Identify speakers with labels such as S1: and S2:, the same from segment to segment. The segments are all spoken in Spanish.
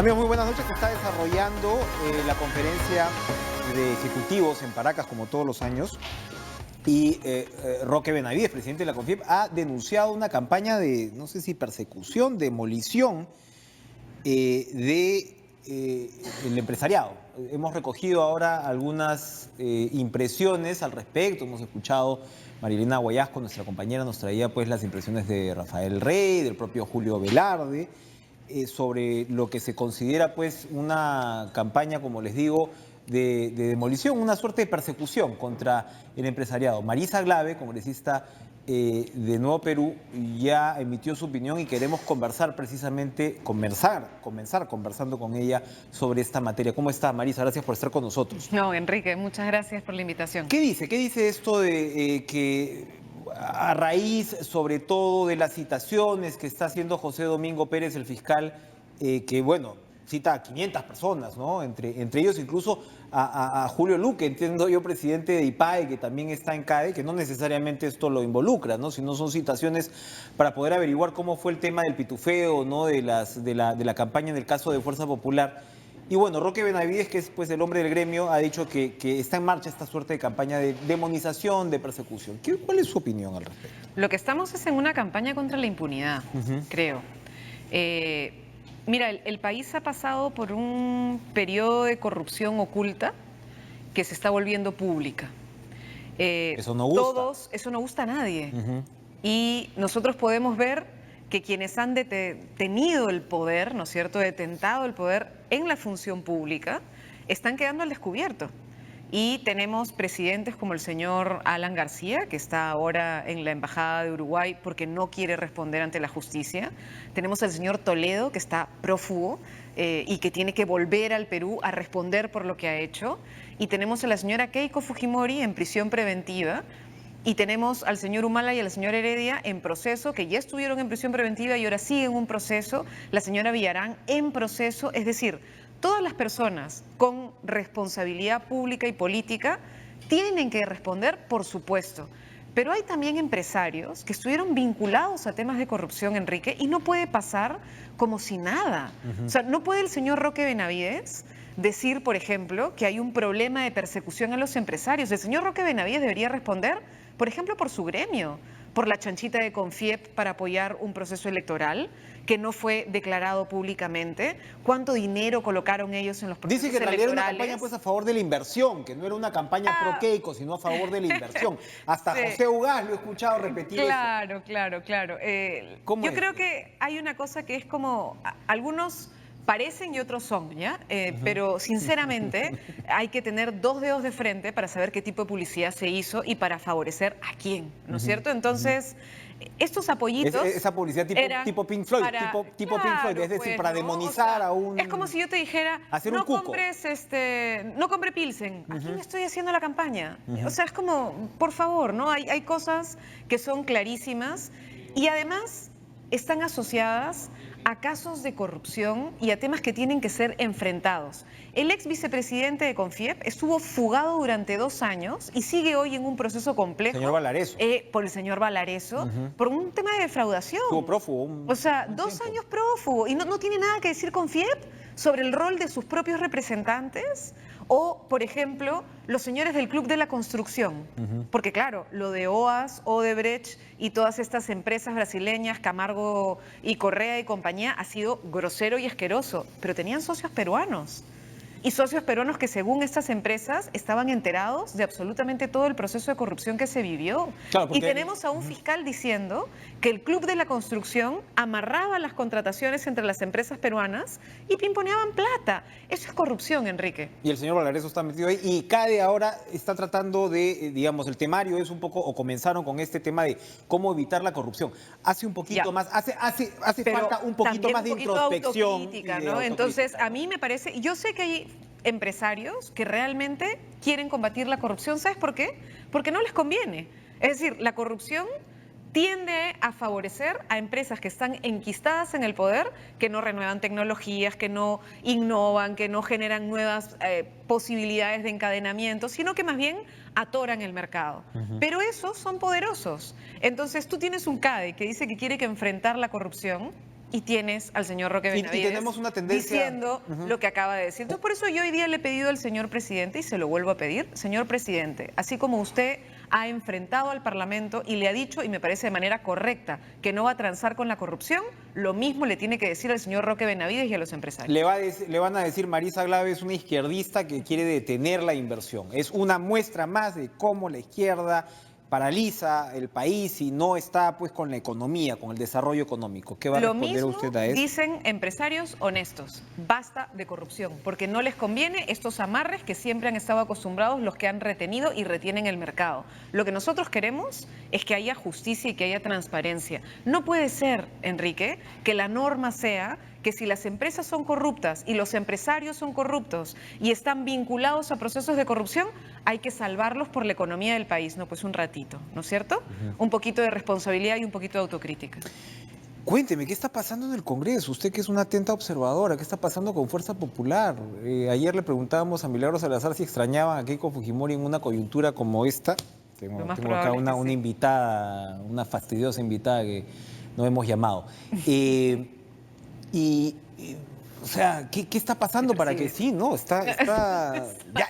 S1: Amigos, muy buenas noches. Se está desarrollando la conferencia de ejecutivos en Paracas, como todos los años. Y Roque Benavides, presidente de la CONFIEP, ha denunciado una campaña de, no sé si persecución, demolición del empresariado. Hemos recogido ahora algunas impresiones al respecto. Hemos escuchado, Marilena Guayasco, nuestra compañera, nos traía pues las impresiones de Rafael Rey, del propio Julio Velarde, sobre lo que se considera pues una campaña, como les digo, de demolición, una suerte de persecución contra el empresariado. Marisa Glave, congresista de Nuevo Perú, ya emitió su opinión y queremos comenzar conversando con ella sobre esta materia. ¿Cómo está, Marisa? Gracias por estar con nosotros.
S2: No, Enrique, muchas gracias por la invitación.
S1: ¿Qué dice? ¿Qué dice esto de que a raíz, sobre todo, de las citaciones que está haciendo José Domingo Pérez, el fiscal, que, bueno, cita a 500 personas, ¿no? Entre ellos incluso a Julio Luque, entiendo yo, presidente de IPAE, que también está en CADE, que no necesariamente esto lo involucra, ¿no? Sino son citaciones para poder averiguar cómo fue el tema del pitufeo, ¿no? De la campaña en el caso de Fuerza Popular. Y bueno, Roque Benavides, que es pues el hombre del gremio, ha dicho que está en marcha esta suerte de campaña de demonización, de persecución. ¿Cuál es su opinión al respecto?
S2: Lo que estamos es en una campaña contra la impunidad, creo. Mira, el país ha pasado por un periodo de corrupción oculta que se está volviendo pública.
S1: Eso no gusta.
S2: Eso no gusta a nadie. Y nosotros podemos ver que quienes han tenido el poder, ¿no es cierto?, detentado el poder en la función pública, están quedando al descubierto. Y tenemos presidentes como el señor Alan García, que está ahora en la Embajada de Uruguay porque no quiere responder ante la justicia. Tenemos al señor Toledo, que está prófugo y que tiene que volver al Perú a responder por lo que ha hecho. Y tenemos a la señora Keiko Fujimori en prisión preventiva. Y tenemos al señor Humala y a la señora Heredia en proceso, que ya estuvieron en prisión preventiva y ahora siguen un proceso. La señora Villarán en proceso. Es decir, todas las personas con responsabilidad pública y política tienen que responder, por supuesto. Pero hay también empresarios que estuvieron vinculados a temas de corrupción, Enrique, y no puede pasar como si nada. O sea, no puede el señor Roque Benavides decir, por ejemplo, que hay un problema de persecución a los empresarios. El señor Roque Benavides debería responder, por ejemplo, por su gremio, por la chanchita de CONFIEP para apoyar un proceso electoral que no fue declarado públicamente. ¿Cuánto dinero colocaron ellos en los procesos
S1: electorales? Dice que en realidad era una campaña pues, a favor de la inversión, que no era una campaña pro Keiko, sino a favor de la inversión. Hasta sí. José Ugaz lo he escuchado repetir eso.
S2: Claro. Yo creo que hay una cosa que es como algunos parecen y otros son, ¿ya? Pero sinceramente hay que tener dos dedos de frente para saber qué tipo de publicidad se hizo y para favorecer a quién, ¿no es cierto? Entonces, estos apoyitos...
S1: Esa publicidad tipo Pink Floyd, tipo Pink Floyd, es decir, para demonizar a un...
S2: Es como si yo te dijera, no compre Pilsen. ¿A quién estoy haciendo la campaña? O sea, es como, por favor, ¿no? Hay cosas que son clarísimas y además están asociadas a casos de corrupción y a temas que tienen que ser enfrentados. El ex vicepresidente de CONFIEP estuvo fugado durante 2 años y sigue hoy en un proceso complejo.
S1: Señor Valareso.
S2: Por el señor Valareso, por un tema de defraudación.
S1: Estuvo prófugo.
S2: O sea, 2 años prófugo. Y no tiene nada que decir CONFIEP sobre el rol de sus propios representantes o, por ejemplo, los señores del Club de la Construcción. Porque claro, lo de OAS, Odebrecht y todas estas empresas brasileñas, Camargo y Correa y compañía, ha sido grosero y asqueroso, pero tenían socios peruanos. Y socios peruanos que, según estas empresas, estaban enterados de absolutamente todo el proceso de corrupción que se vivió. Claro, porque... Y tenemos a un fiscal diciendo que el Club de la Construcción amarraba las contrataciones entre las empresas peruanas y pimponeaban plata. Eso es corrupción, Enrique.
S1: Y el señor Valareso está metido ahí. Y CADE ahora está tratando de, digamos, el temario es un poco, o comenzaron con este tema de cómo evitar la corrupción. Hace un poquito más, hace falta un poquito más de introspección.
S2: ¿No? Entonces, a mí me parece, yo sé que hay empresarios que realmente quieren combatir la corrupción. ¿Sabes por qué? Porque no les conviene. Es decir, la corrupción tiende a favorecer a empresas que están enquistadas en el poder, que no renuevan tecnologías, que no innovan, que no generan nuevas posibilidades de encadenamiento, sino que más bien atoran el mercado. Pero esos son poderosos. Entonces tú tienes un CADE que dice que quiere enfrentar la corrupción y tienes al señor Roque
S1: Y
S2: Benavides
S1: tenemos una tendencia...
S2: diciendo lo que acaba de decir. Entonces, por eso yo hoy día le he pedido al señor presidente, y se lo vuelvo a pedir, señor presidente, así como usted ha enfrentado al Parlamento y le ha dicho, y me parece de manera correcta, que no va a transar con la corrupción, lo mismo le tiene que decir al señor Roque Benavides y a los empresarios.
S1: Le van a decir, Marisa Glave es una izquierdista que quiere detener la inversión. Es una muestra más de cómo la izquierda paraliza el país y no está pues con la economía, con el desarrollo económico. ¿Qué va a
S2: Lo
S1: responder
S2: mismo
S1: usted a eso?
S2: dicen empresarios honestos, basta de corrupción, porque no les conviene estos amarres que siempre han estado acostumbrados los que han retenido y retienen el mercado. Lo que nosotros queremos es que haya justicia y que haya transparencia. No puede ser, Enrique, que la norma sea que si las empresas son corruptas y los empresarios son corruptos y están vinculados a procesos de corrupción, hay que salvarlos por la economía del país. No, pues un ratito, ¿no es cierto? Un poquito de responsabilidad y un poquito de autocrítica.
S1: Cuénteme, ¿qué está pasando en el Congreso? Usted que es una atenta observadora, ¿qué está pasando con Fuerza Popular? Ayer le preguntábamos a Milagros Salazar si extrañaban a Keiko Fujimori en una coyuntura como esta. Tengo acá una invitada, una fastidiosa invitada que no hemos llamado. O sea, ¿qué está pasando para que sí, no?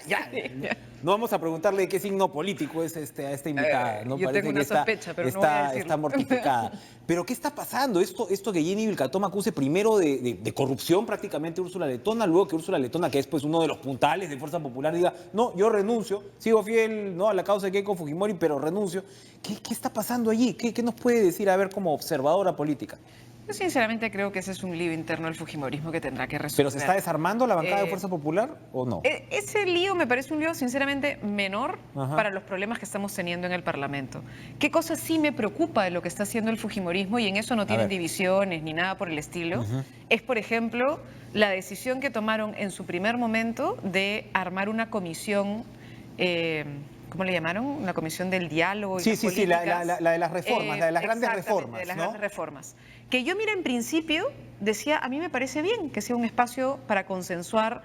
S1: Ya. No vamos a preguntarle de qué signo político es a esta invitada. ¿No?
S2: Yo
S1: Parece
S2: tengo una
S1: que
S2: sospecha, pero no voy a decirlo.
S1: está mortificada. Pero ¿qué está pasando? Esto que Jenny Vilcatoma acuse primero de corrupción prácticamente a Úrsula Letona, luego que Úrsula Letona, que es pues uno de los puntales de Fuerza Popular, diga, no, yo renuncio, sigo fiel, ¿no?, a la causa de Keiko Fujimori, pero renuncio. ¿Qué está pasando allí? ¿Qué nos puede decir, a ver, como observadora política?
S2: Yo sinceramente creo que ese es un lío interno del fujimorismo que tendrá que resolver.
S1: ¿Pero se está desarmando la bancada de Fuerza Popular o no?
S2: Ese lío me parece un lío sinceramente menor para los problemas que estamos teniendo en el Parlamento. ¿Qué cosa sí me preocupa de lo que está haciendo el fujimorismo, y en eso no tienen divisiones ni nada por el estilo? Es, por ejemplo, la decisión que tomaron en su primer momento de armar una comisión... ¿cómo le llamaron? Una comisión del diálogo. Y
S1: sí, la de las reformas, la de las grandes reformas.
S2: De las
S1: ¿no?
S2: grandes reformas. Que yo, mira, en principio decía, a mí me parece bien que sea un espacio para consensuar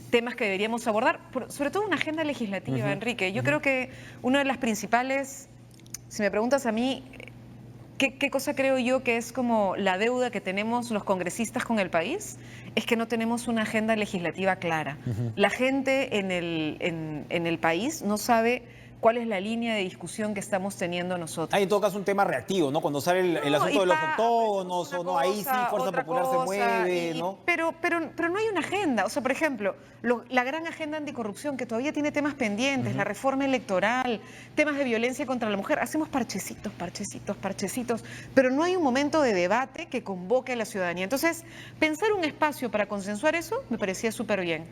S2: temas que deberíamos abordar, sobre todo una agenda legislativa, Enrique. Yo creo que una de las principales, si me preguntas a mí, ¿qué cosa creo yo que es como la deuda que tenemos los congresistas con el país? Es que no tenemos una agenda legislativa clara. La gente en el país no sabe cuál es la línea de discusión que estamos teniendo nosotros.
S1: Hay en todo caso un tema reactivo, ¿no? Cuando sale el asunto de los octógonos, o no, ahí sí Fuerza Popular se mueve, ¿no?
S2: Pero no hay una agenda. O sea, por ejemplo, la gran agenda anticorrupción, que todavía tiene temas pendientes, la reforma electoral, temas de violencia contra la mujer, hacemos parchecitos, pero no hay un momento de debate que convoque a la ciudadanía. Entonces, pensar un espacio para consensuar eso me parecía súper bien.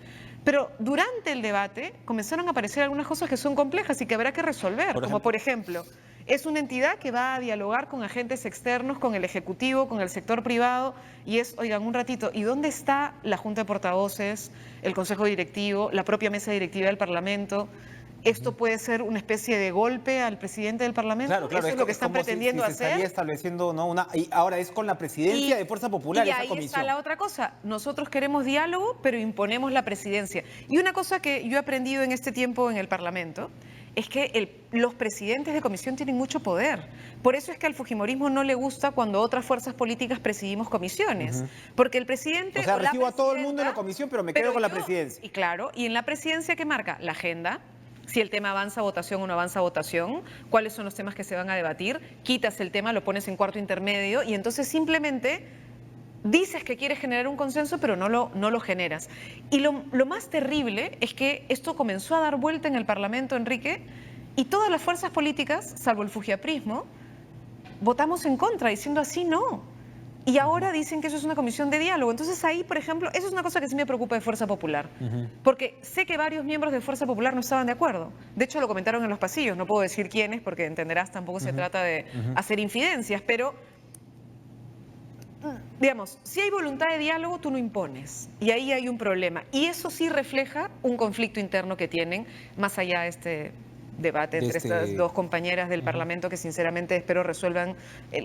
S2: Pero durante el debate comenzaron a aparecer algunas cosas que son complejas y que habrá que resolver, como por ejemplo, es una entidad que va a dialogar con agentes externos, con el Ejecutivo, con el sector privado, y es, oigan, un ratito, ¿y dónde está la Junta de Portavoces, el Consejo Directivo, la propia mesa directiva del Parlamento? ¿Esto puede ser una especie de golpe al presidente del Parlamento?
S1: Claro,
S2: ¿Eso es lo que están pretendiendo hacer?
S1: Se estaría estableciendo, ¿no? Y ahora es con la presidencia de Fuerza Popular esa comisión.
S2: Y ahí está la otra cosa. Nosotros queremos diálogo, pero imponemos la presidencia. Y una cosa que yo he aprendido en este tiempo en el Parlamento es que los presidentes de comisión tienen mucho poder. Por eso es que al fujimorismo no le gusta cuando otras fuerzas políticas presidimos comisiones. Porque el presidente...
S1: O sea, recibo a todo el mundo en la comisión, pero me quedo con la presidencia.
S2: Y claro, y en la presidencia, ¿qué marca? La agenda. Si el tema avanza a votación o no avanza a votación, cuáles son los temas que se van a debatir, quitas el tema, lo pones en cuarto intermedio y entonces simplemente dices que quieres generar un consenso, pero no lo generas. Y lo más terrible es que esto comenzó a dar vuelta en el Parlamento, Enrique, y todas las fuerzas políticas, salvo el fujiaprismo, votamos en contra, diciendo así no. Y ahora dicen que eso es una comisión de diálogo. Entonces ahí, por ejemplo, eso es una cosa que sí me preocupa de Fuerza Popular. Porque sé que varios miembros de Fuerza Popular no estaban de acuerdo. De hecho, lo comentaron en los pasillos. No puedo decir quiénes, porque entenderás, tampoco se trata de hacer infidencias. Pero, digamos, si hay voluntad de diálogo, tú no impones. Y ahí hay un problema. Y eso sí refleja un conflicto interno que tienen, más allá de este debate entre estas dos compañeras del Parlamento que sinceramente espero resuelvan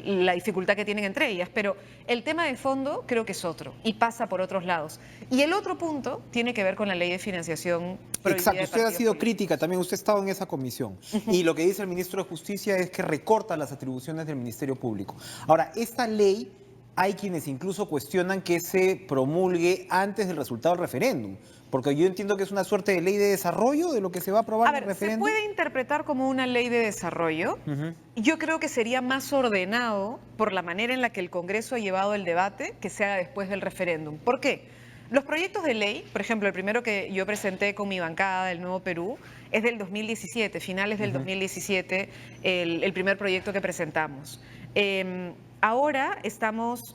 S2: la dificultad que tienen entre ellas. Pero el tema de fondo creo que es otro y pasa por otros lados. Y el otro punto tiene que ver con la ley de financiación prohibida.
S1: Exacto, usted ha sido crítica también, usted ha estado en esa comisión. Y lo que dice el ministro de Justicia es que recorta las atribuciones del Ministerio Público. Ahora, esta ley hay quienes incluso cuestionan que se promulgue antes del resultado del referéndum, porque yo entiendo que es una suerte de ley de desarrollo de lo que se va a aprobar en el
S2: Se
S1: referéndum.
S2: puede interpretar como una ley de desarrollo. Yo creo que sería más ordenado por la manera en la que el Congreso ha llevado el debate que se haga después del referéndum. ¿Por qué? Los proyectos de ley, por ejemplo, el primero que yo presenté con mi bancada del Nuevo Perú, es del 2017, finales del 2017, el primer proyecto que presentamos. Ahora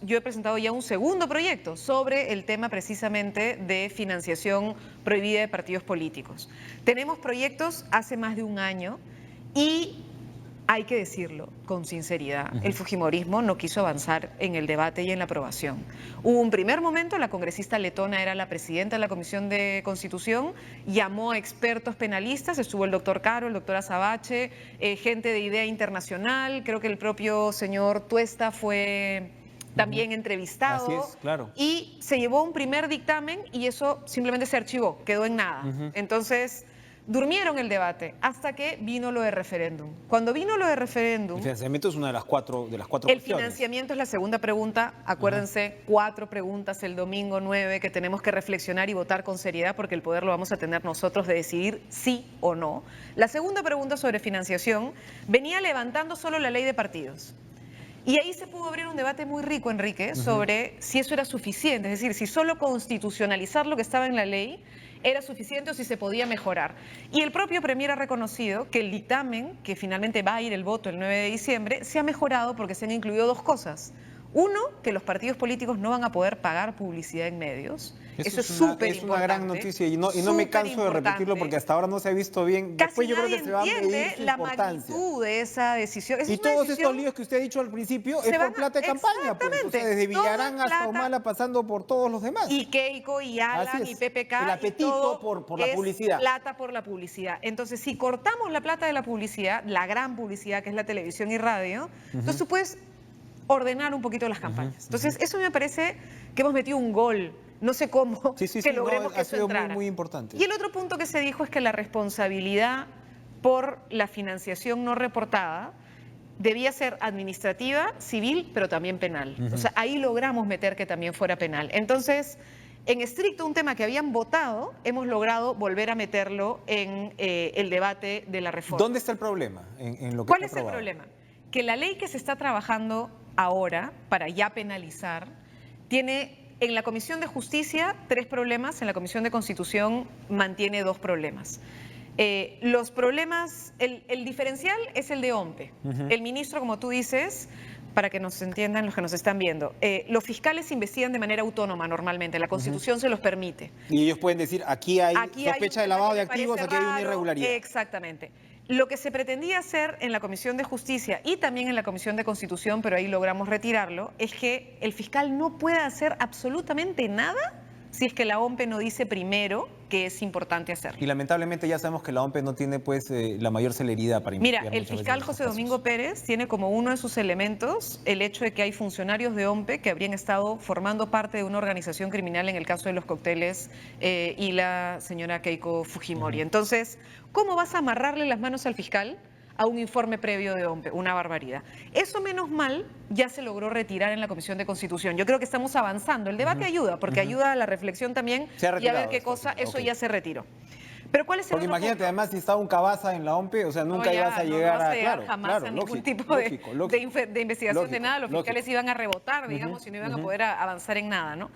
S2: yo he presentado ya un segundo proyecto sobre el tema precisamente de financiación prohibida de partidos políticos. Tenemos proyectos hace más de un año y hay que decirlo con sinceridad, el fujimorismo no quiso avanzar en el debate y en la aprobación. Hubo un primer momento, la congresista letona era la presidenta de la Comisión de Constitución, llamó a expertos penalistas, estuvo el doctor Caro, el doctor Azabache, gente de Idea Internacional, creo que el propio señor Tuesta fue también entrevistado.
S1: Así es, claro.
S2: Y se llevó un primer dictamen y eso simplemente se archivó, quedó en nada. Entonces, durmieron el debate hasta que vino lo de referéndum. Cuando vino lo de referéndum...
S1: El financiamiento es una de las cuatro
S2: El
S1: cuestiones.
S2: financiamiento es la segunda pregunta. Acuérdense, 4 preguntas el domingo 9 que tenemos que reflexionar y votar con seriedad porque el poder lo vamos a tener nosotros de decidir sí o no. La segunda pregunta sobre financiación venía levantando solo la ley de partidos. Y ahí se pudo abrir un debate muy rico, Enrique, sobre si eso era suficiente, es decir, si solo constitucionalizar lo que estaba en la ley era suficiente o si se podía mejorar. Y el propio Premier ha reconocido que el dictamen, que finalmente va a ir el voto el 9 de diciembre, se ha mejorado porque se han incluido 2 cosas. Uno, que los partidos políticos no van a poder pagar publicidad en medios. Eso es súper importante.
S1: Es una gran noticia y no me canso de repetirlo porque hasta ahora no se ha visto bien.
S2: Casi
S1: Después yo creo que se va a medir
S2: entiende
S1: su
S2: la
S1: importancia.
S2: magnitud de esa decisión.
S1: Y todos estos líos que usted ha dicho al principio es por plata de campaña. Pues. O sea, desde Villarán hasta Humala pasando por todos los demás.
S2: Y Keiko, y Alan, y PPK.
S1: El apetito por la publicidad.
S2: Plata por la publicidad. Entonces, si cortamos la plata de la publicidad, la gran publicidad que es la televisión y radio, entonces tú puedes ordenar un poquito las campañas. Entonces, eso me parece que hemos metido un gol. No sé cómo que logremos que eso entrara.
S1: Muy importante.
S2: Y el otro punto que se dijo es que la responsabilidad por la financiación no reportada debía ser administrativa, civil, pero también penal. O sea, ahí logramos meter que también fuera penal. Entonces, en estricto un tema que habían votado, hemos logrado volver a meterlo en el debate de la reforma.
S1: ¿Dónde está el problema en lo que
S2: ¿Cuál
S1: está
S2: es el problema? Que la ley que se está trabajando ahora para ya penalizar tiene en la Comisión de Justicia 3 problemas, en la Comisión de Constitución mantiene 2 problemas. Los problemas, el diferencial es el de OMPE. El ministro, como tú dices, para que nos entiendan los que nos están viendo, los fiscales investigan de manera autónoma normalmente, la Constitución se los permite.
S1: Y ellos pueden decir, aquí hay sospecha de lavado de activos, aquí hay una irregularidad.
S2: Exactamente. Lo que se pretendía hacer en la Comisión de Justicia y también en la Comisión de Constitución, pero ahí logramos retirarlo, es que el fiscal no pueda hacer absolutamente nada si es que la OMPE no dice primero que es importante hacerlo.
S1: Y lamentablemente ya sabemos que la OMPE no tiene pues la mayor celeridad para investigar.
S2: Mira, el fiscal José Domingo Pérez tiene como uno de sus elementos el hecho de que hay funcionarios de OMPE que habrían estado formando parte de una organización criminal en el caso de los cócteles y la señora Keiko Fujimori. Entonces, ¿cómo vas a amarrarle las manos al fiscal a un informe previo de OMPE? Una barbaridad. Eso, menos mal, ya se logró retirar en la Comisión de Constitución. Yo creo que estamos avanzando. El debate ayuda, porque ayuda a la reflexión también y a ver qué cosa, eso ya se retiró. Pero ¿cuál es el
S1: Porque
S2: otro
S1: imagínate,
S2: punto?
S1: además, si está un Cabaza en la OMPE, o sea, nunca ibas a llegar a... Claro,
S2: jamás a ningún tipo de investigación de nada. Los fiscales iban a rebotar, digamos, y no iban a poder avanzar en nada, ¿no?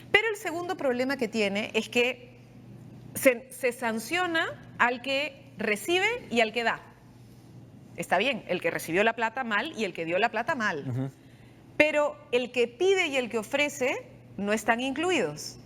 S2: Pero el segundo problema que tiene es que se sanciona al que recibe y al que da. Está bien, el que recibió la plata mal y el que dio la plata mal. Pero el que pide y el que ofrece no están incluidos.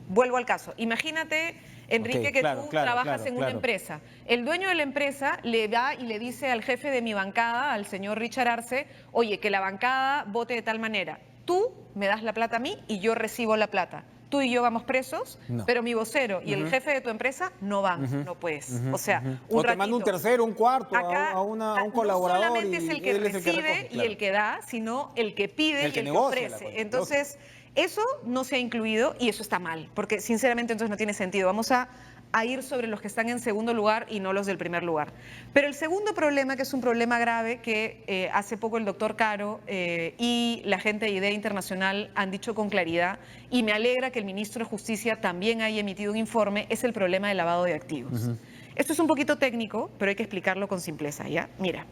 S2: Vuelvo al caso. Imagínate, Enrique, que tú trabajas en una empresa. El dueño de la empresa le da y le dice al jefe de mi bancada, al señor Richard Arce, oye, que la bancada vote de tal manera. Tú me das la plata a mí y yo recibo la plata. Tú y yo vamos presos, pero mi vocero y el jefe de tu empresa no van, no puedes. O sea,
S1: o te manda un tercero, un cuarto, a un colaborador.
S2: No solamente es el que recibe y el que da, sino el que pide y el que ofrece. Entonces, eso no se ha incluido y eso está mal, porque sinceramente entonces no tiene sentido. Vamos a a ir sobre los que están en segundo lugar y no los del primer lugar. Pero el segundo problema, que es un problema grave, que hace poco el doctor Caro y la gente de IDEA Internacional han dicho con claridad, y me alegra que el ministro de Justicia también haya emitido un informe, es el problema del lavado de activos. Esto es un poquito técnico, pero hay que explicarlo con simpleza, ¿ya? Mira.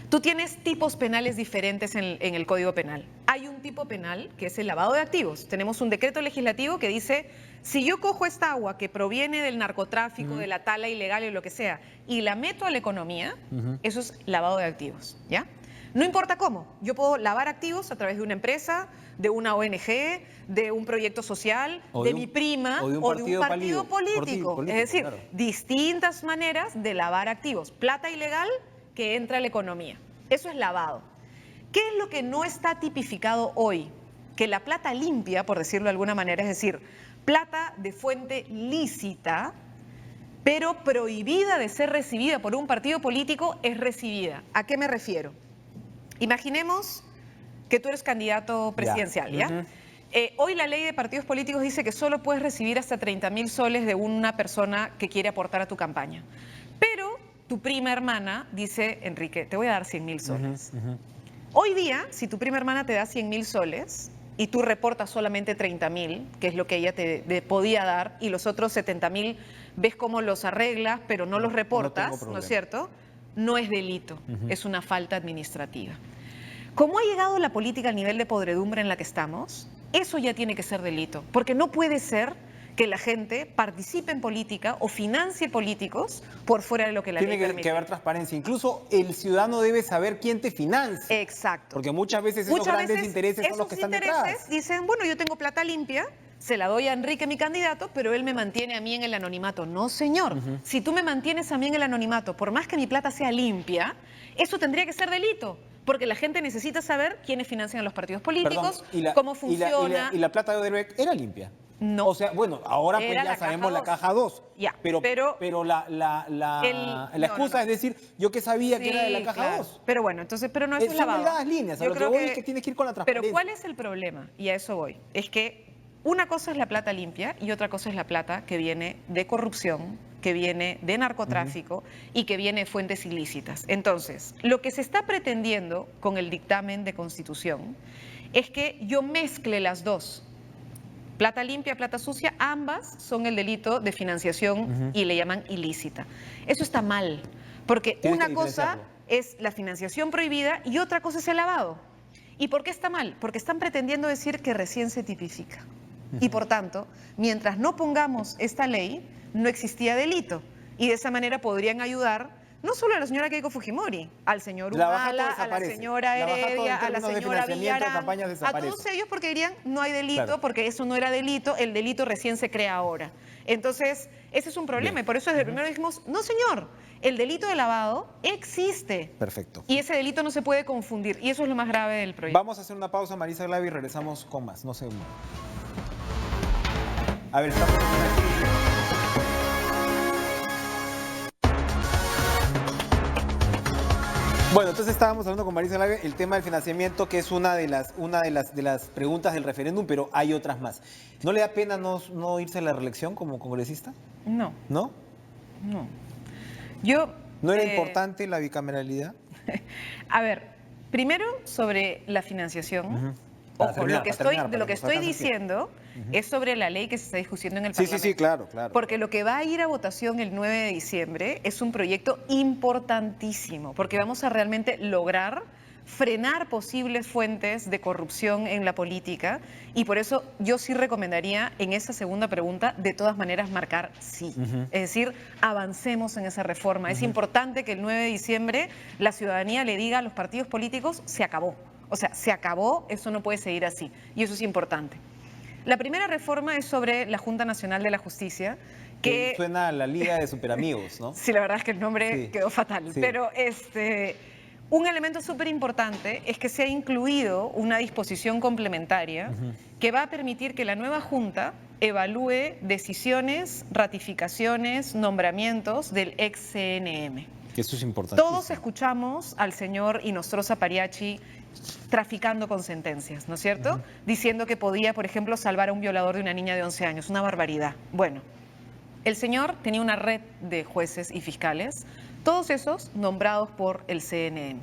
S2: Tú tienes tipos penales diferentes en el Código Penal. Hay un tipo penal que es el lavado de activos. Tenemos un decreto legislativo que dice, si yo cojo esta agua que proviene del narcotráfico, de la tala ilegal y lo que sea, y la meto a la economía, eso es lavado de activos, ¿ya? No importa cómo, yo puedo lavar activos a través de una empresa, de una ONG, de un proyecto social, de mi prima
S1: o de un
S2: partido político. Es decir,
S1: claro,
S2: distintas maneras de lavar activos. Plata ilegal que entra a la economía. Eso es lavado. ¿Qué es lo que no está tipificado hoy? Que la plata limpia, por decirlo de alguna manera, es decir, plata de fuente lícita, pero prohibida de ser recibida por un partido político, es recibida. ¿A qué me refiero? Imaginemos que tú eres candidato presidencial, ¿ya? Hoy la ley de partidos políticos dice que solo puedes recibir hasta 30.000 soles de una persona que quiere aportar a tu campaña. Pero tu prima hermana dice, Enrique, te voy a dar 100.000 soles. Hoy día, si tu prima hermana te da 100.000 soles y tú reportas solamente 30.000, que es lo que ella te podía dar, y los otros 70.000 ves cómo los arreglas, pero no los reportas, ¿no es cierto? No es delito, es una falta administrativa. Como ha llegado la política al nivel de podredumbre en la que estamos, eso ya tiene que ser delito, porque no puede ser que la gente participe en política o financie políticos por fuera de lo que la ley permite.
S1: Tiene que haber transparencia. Incluso el ciudadano debe saber quién te financia.
S2: Exacto.
S1: Porque muchas veces esos grandes intereses son los que están detrás.
S2: Esos intereses dicen, bueno, yo tengo plata limpia, se la doy a Enrique, mi candidato, pero él me mantiene a mí en el anonimato. No, señor. Si tú me mantienes a mí en el anonimato, por más que mi plata sea limpia, eso tendría que ser delito. Porque la gente necesita saber quiénes financian a los partidos políticos, cómo funciona.
S1: ¿Y la plata de Odebrecht era limpia?
S2: No.
S1: O sea, bueno, ahora pues ya sabemos la caja 2.
S2: Ya,
S1: pero la excusa es decir, yo que sabía que era de la caja 2.
S2: Pero bueno, entonces, pero no es lavado.
S1: Son las líneas, a lo que voy es que tienes que ir con la transparencia.
S2: Pero ¿cuál es el problema? Y a eso voy. Es que una cosa es la plata limpia y otra cosa es la plata que viene de corrupción, que viene de narcotráfico y que viene de fuentes ilícitas. Entonces, lo que se está pretendiendo con el dictamen de Constitución es que yo mezcle las dos. Plata limpia, plata sucia, ambas son el delito de financiación y le llaman ilícita. Eso está mal, porque una cosa es la financiación prohibida y otra cosa es el lavado. ¿Y por qué está mal? Porque están pretendiendo decir que recién se tipifica. Y por tanto, mientras no pongamos esta ley, no existía delito. Y de esa manera podrían ayudar no solo a la señora Keiko Fujimori, al señor Humala, a la señora Heredia, a la señora Villarán, a todos ellos, porque dirían no hay delito, porque eso no era delito, el delito recién se crea ahora. Entonces, ese es un problema. Y por eso desde el primero dijimos, no señor, el delito de lavado existe.
S1: Perfecto.
S2: Y ese delito no se puede confundir. Y eso es lo más grave del proyecto.
S1: Vamos a hacer una pausa, Marisa Glavi, y regresamos con más. No sé. A ver, estamos aquí. Bueno, entonces estábamos hablando con Marisa Glavi el tema del financiamiento, que es una de las preguntas del referéndum, pero hay otras más. ¿No le da pena no irse a la reelección como congresista?
S2: No.
S1: ¿No?
S2: No.
S1: ¿No era importante la bicameralidad?
S2: A ver, primero sobre la financiación. Ojo, lo que estoy diciendo es sobre la ley que se está discutiendo en el Parlamento.
S1: Sí, claro.
S2: Porque lo que va a ir a votación el 9 de diciembre es un proyecto importantísimo, porque vamos a realmente lograr frenar posibles fuentes de corrupción en la política, y por eso yo sí recomendaría en esa segunda pregunta de todas maneras marcar sí. Es decir, avancemos en esa reforma. Es importante que el 9 de diciembre la ciudadanía le diga a los partidos políticos, se acabó. O sea, se acabó, eso no puede seguir así, y eso es importante. La primera reforma es sobre la Junta Nacional de la Justicia, que
S1: suena a la Liga de Superamigos, ¿no?
S2: Sí, la verdad es que el nombre quedó fatal, pero un elemento súper importante es que se ha incluido una disposición complementaria que va a permitir que la nueva Junta evalúe decisiones, ratificaciones, nombramientos del ex CNM.
S1: Eso es importante.
S2: Todos escuchamos al señor Inostroza Pariachi traficando con sentencias, ¿no es cierto? Diciendo que podía, por ejemplo, salvar a un violador de una niña de 11 años, una barbaridad. Bueno, El señor tenía una red de jueces y fiscales, todos esos nombrados por el CNM.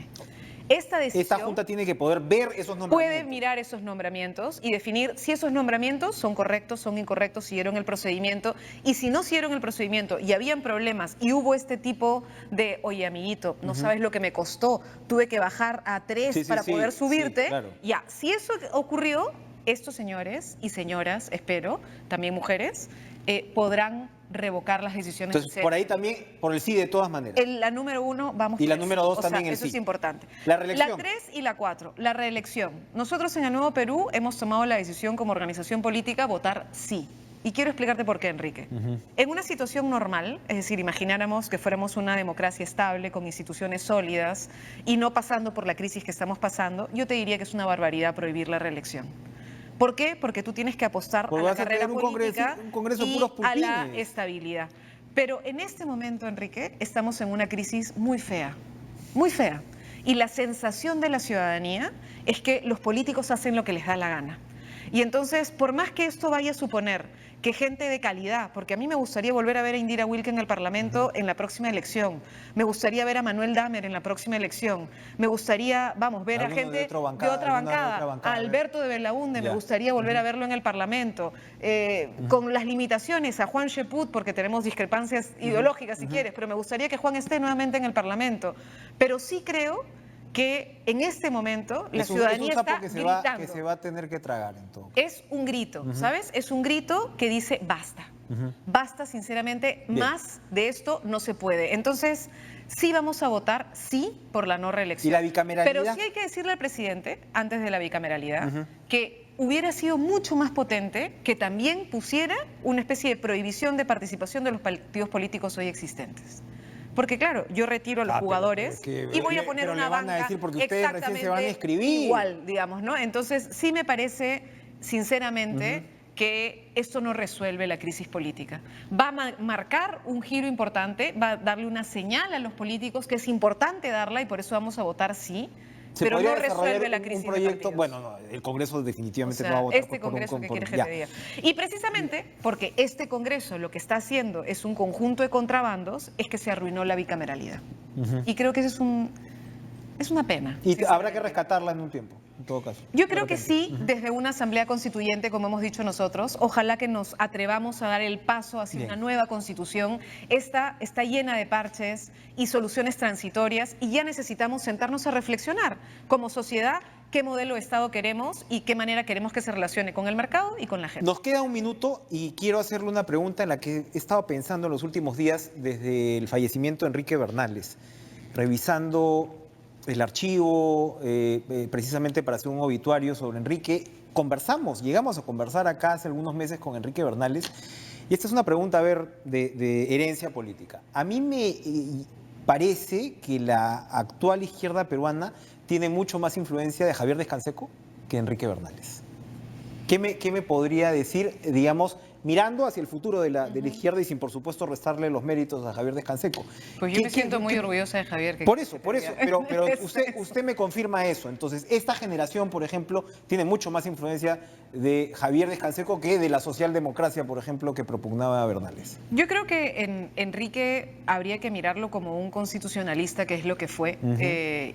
S2: Esta
S1: Junta tiene que poder ver esos nombramientos.
S2: Puede mirar esos nombramientos y definir si esos nombramientos son correctos, son incorrectos, siguieron el procedimiento. Y si no siguieron el procedimiento y habían problemas y hubo este tipo de, oye, amiguito, no sabes lo que me costó, tuve que bajar a 3 para poder subirte.
S1: Claro.
S2: Ya, si eso ocurrió, estos señores y señoras, espero, también mujeres, podrán revocar las decisiones.
S1: Entonces, por ahí también, por el sí de todas maneras.
S2: La número 1, vamos.
S1: Y la número 2 también el
S2: eso
S1: sí.
S2: es importante.
S1: La reelección.
S2: La 3 y la 4, la reelección. Nosotros en el Nuevo Perú hemos tomado la decisión como organización política votar sí. Y quiero explicarte por qué, Enrique. En una situación normal, es decir, imagináramos que fuéramos una democracia estable, con instituciones sólidas y no pasando por la crisis que estamos pasando, yo te diría que es una barbaridad prohibir la reelección. ¿Por qué? Porque tú tienes que apostar a la carrera política y a la estabilidad. Pero en este momento, Enrique, estamos en una crisis muy fea, muy fea. Y la sensación de la ciudadanía es que los políticos hacen lo que les da la gana. Y entonces, por más que esto vaya a suponer que gente de calidad, porque a mí me gustaría volver a ver a Indira Wilke en el Parlamento en la próxima elección, me gustaría ver a Manuel Dahmer en la próxima elección, me gustaría, ver a gente de otra bancada, a Alberto de Belaúnde, me gustaría volver a verlo en el Parlamento, con las limitaciones a Juan Cheput, porque tenemos discrepancias ideológicas si quieres, pero me gustaría que Juan esté nuevamente en el Parlamento. Pero sí creo que en este momento la ciudadanía está gritando.
S1: Que se va a tener que tragar en todo.
S2: Es un grito, ¿sabes? Es un grito que dice basta. Basta, sinceramente, más de esto no se puede. Entonces, sí vamos a votar sí por la no reelección.
S1: ¿Y la bicameralidad?
S2: Pero sí hay que decirle al presidente, antes de la bicameralidad, que hubiera sido mucho más potente que también pusiera una especie de prohibición de participación de los partidos políticos hoy existentes. Porque claro, yo retiro a los jugadores y voy a poner una banca
S1: a decir porque ustedes recién se van a inscribir.
S2: Igual, digamos, ¿no? Entonces, sí me parece, sinceramente, que esto no resuelve la crisis política. Va a marcar un giro importante, va a darle una señal a los políticos que es importante darla y por eso vamos a votar sí. Pero no resuelve la crisis.
S1: Un proyecto, bueno, no, el Congreso definitivamente no va a votar
S2: este Congreso que quieres que te diga. Y precisamente porque este Congreso lo que está haciendo es un conjunto de contrabandos, es que se arruinó la bicameralidad. Y creo que eso es una pena.
S1: Y habrá que rescatarla en un tiempo, en todo caso.
S2: Yo creo que sí, desde una asamblea constituyente, como hemos dicho nosotros, ojalá que nos atrevamos a dar el paso hacia una nueva constitución. Esta está llena de parches y soluciones transitorias y ya necesitamos sentarnos a reflexionar como sociedad qué modelo de Estado queremos y qué manera queremos que se relacione con el mercado y con la gente.
S1: Nos queda un minuto y quiero hacerle una pregunta en la que he estado pensando en los últimos días desde el fallecimiento de Enrique Bernales, revisando el archivo, precisamente para hacer un obituario sobre Enrique. Llegamos a conversar acá hace algunos meses con Enrique Bernales, y esta es una pregunta, de herencia política. A mí me parece que la actual izquierda peruana tiene mucho más influencia de Javier Descanseco que Enrique Bernales. ¿Qué me podría decir, digamos, mirando hacia el futuro de la izquierda y sin, por supuesto, restarle los méritos a Javier Descanseco?
S2: Pues yo me siento muy orgullosa de Javier.
S1: Por eso, pero usted me confirma eso. Entonces, esta generación, por ejemplo, tiene mucho más influencia de Javier Descanseco que de la socialdemocracia, por ejemplo, que propugnaba Bernales.
S2: Yo creo que Enrique habría que mirarlo como un constitucionalista, que es lo que fue,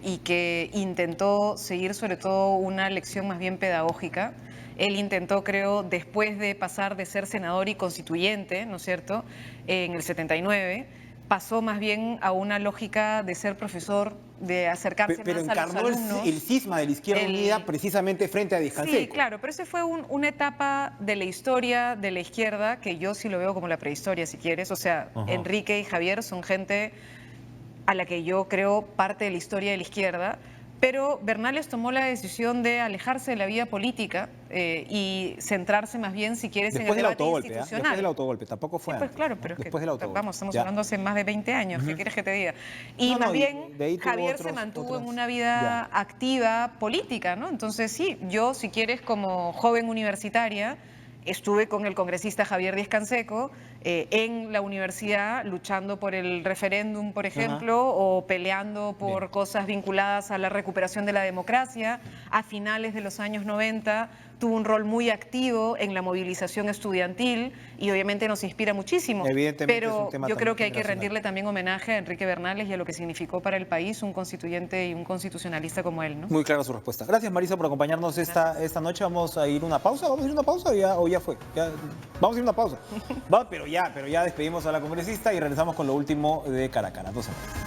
S2: y que intentó seguir sobre todo una lección más bien pedagógica. Él intentó, creo, después de pasar de ser senador y constituyente, ¿no es cierto?, en el 79, pasó más bien a una lógica de ser profesor, de acercarse más a los alumnos.
S1: Pero encarnó el cisma de la izquierda unida precisamente frente a Descanseco.
S2: Sí, claro, pero ese fue una etapa de la historia de la izquierda que yo sí lo veo como la prehistoria, si quieres. O sea, Enrique y Javier son gente a la que yo creo parte de la historia de la izquierda. Pero Bernales tomó la decisión de alejarse de la vida política y centrarse más bien, si quieres, en el debate institucional.
S1: Después del autogolpe, tampoco fue antes.
S2: Pues claro, pero
S1: después del autogolpe.
S2: Vamos, estamos hablando hace más de 20 años, ¿qué quieres que te diga? Y más bien, Javier se mantuvo en una vida activa política, ¿no? Entonces sí, yo, si quieres, como joven universitaria, estuve con el congresista Javier Descanseco en la universidad, luchando por el referéndum, por ejemplo, o peleando por cosas vinculadas a la recuperación de la democracia. A finales de los años 90 tuvo un rol muy activo en la movilización estudiantil y obviamente nos inspira muchísimo.
S1: Evidentemente es
S2: Pero
S1: un tema
S2: yo creo
S1: también
S2: que hay que
S1: generacional.
S2: rendirle también homenaje a Enrique Bernales y a lo que significó para el país un constituyente y un constitucionalista como él, ¿no?
S1: Muy clara su respuesta. Gracias, Marisa, por acompañarnos esta noche. Vamos a ir a una pausa. ¿Vamos a ir a una pausa o ya fue? Vamos a ir a una pausa. Pero ya despedimos a la congresista y regresamos con lo último de Cara a Cara. 12 horas.